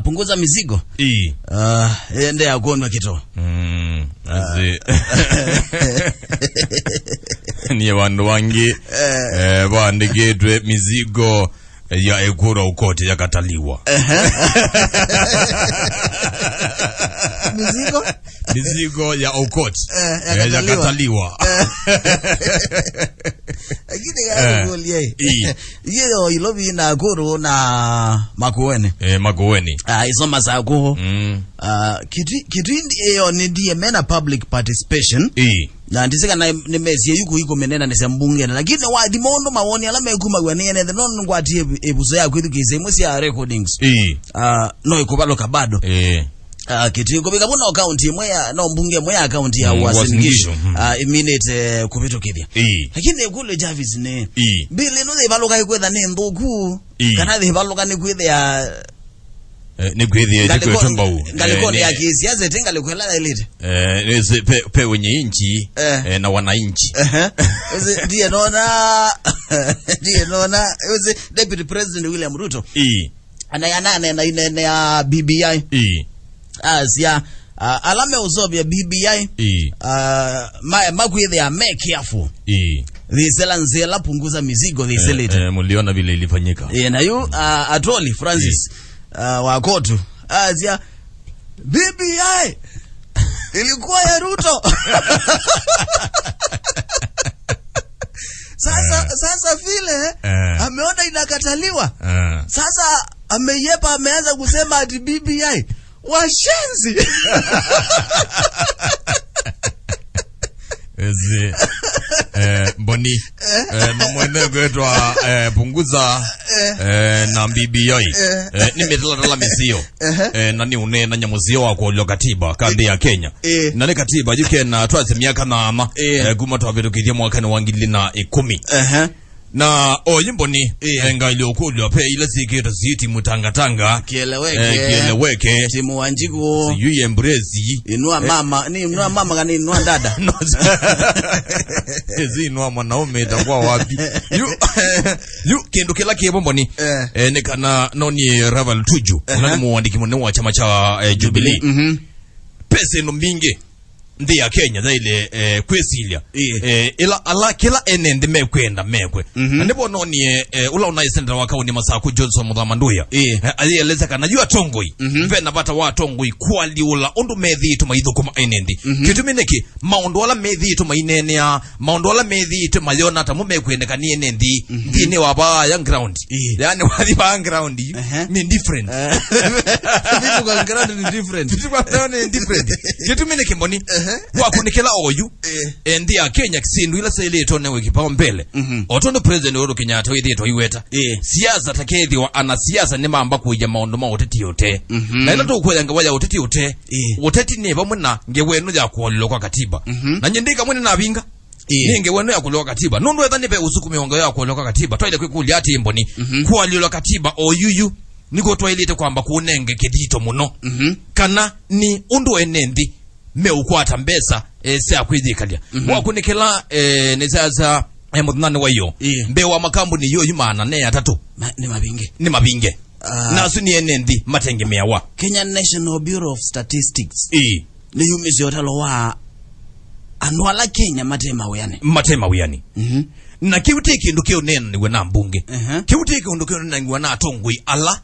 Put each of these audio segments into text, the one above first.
punguza mizigo. Ende ya kuonwa kito. Niye wandu wangi waandikitwe mizigo ya ekura ukote ya kataliwa. Mizigo ya ukote ya kataliwa. Lakini gani hiyo ilobi na guru na makueni. Makueni. Isoma sakuho. Kitu hiyo ni ndiye mena public participation. Na ndisika na nimezi yuko iko menena nisembunge lakini wa dimondo mawoni alama ekuma gwanene the non ngwati ebuzo ya kwitu kise musi ya recordings. No ikubalo kabado. Kitu yuko bikabona account imwe ya no mbunge mwe account ya wasingisho iminute kupito kibya. Lakini kule Javis ne bile no de baloka ikwetha ne ndoku kana de baloka ne kwetha ya ni kwethia chiko tumbau ngalikoni ya kisiasa tenga likwela elite pe wenye inchi na wananchi ndiye nona deputy president William Ruto anayana na ya BBI asia alame uzobya BBI makwethia make careful Zisela nzela punguza mizigo ziselete muliona vile ilifanyika na yu Atoli Francis wakotu azia BBI ilikuwa ya Ruto. Sasa vile ameona inakataliwa. Sasa ameyepa ameanza kusema ati BBI washenzi. Boni na mwene kwetwa punguza na BBI nimetala misio na ni une na nyamuzio wako lyo katiba kambi ya Kenya na ne katiba yuke na twaze miaka na ama guma twabirukithia mwaka ni 2010 na oyimboni enga iliokulwa pe ile sikito ziti mutangatanga kieleweke timu wanjiku yuye embrace inua mama ni inua mama kani inua dada inua mwanaume itakuwa wapi yu kendo kila kiebomboni nekana noni Raval Tuju unani muandiki mune wa chama cha Jubilee pesa ino mingi ndi ya Kenya zaile kwesilia ila ala kila enende mekwenda mekwe ndipo noni ula unaisenda wakauni Masaku Johnson Mudhamanduya alieleza kana jua tongoi vena bata wa tongoi kwali ula undu methi to maitho kuma enende kitumineki maundu ala methi to mainenea maundu ala methi to mayona ta mumekwenda kani enendi ndine waba young ground yani wali ba ground ni different vitu kwa ground ni different vitu kwa ground ni different kitumineki mboni wakunikela oyu ndi ya Kenya kisindu ila sele tone wekipao mbele otondo president Uhuru Kenyatta wethi to iweta siasa takethi wa ana siasa ni mamba kuja maundu ma oteti yote na ila to kwenya ngawaya oteti yote oteti ne bamuna ngewenu ya kuollo kwa katiba na nyendika mwene na binga ninge wenu ya kuollo katiba nundu wetha nipe usukumi wonga ya kuollo katiba twaile kwikuli ati imboni kuollo katiba oyuyu niko twailite kwamba kunenge kidito muno kana ni undu enendi me ukwata mbesa se akwidikalia wakunikela nezaza mudnane wayo mbewa makambuni yo yumana ne atatu ni mabinge nasu ni enendi matengemea wa Kenya National Bureau of Statistics ni yumisi yotalo wa anwala Kenya matema weyani na kiutiki ndukio nena niwe na mbunge kiutiki ndukio nena niwe na atongoi ala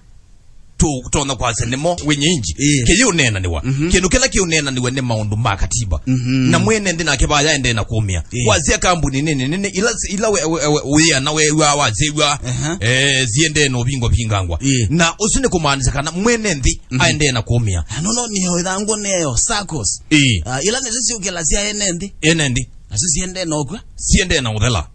tona kwa senemo wenye inji keyo nena niwa kenu kila kiyo nena niwe ne maundu makatiba na mwene ndi na kebaya ende na kumia wazia kambuni nene ila we na we waziwa ziende no bingwa bingangwa na usine kumanisa kana mwene ndi aende na kumia no ni hodango neyo sakos ila nesisi ukelazia enendi asisi ende no kwa siende na udela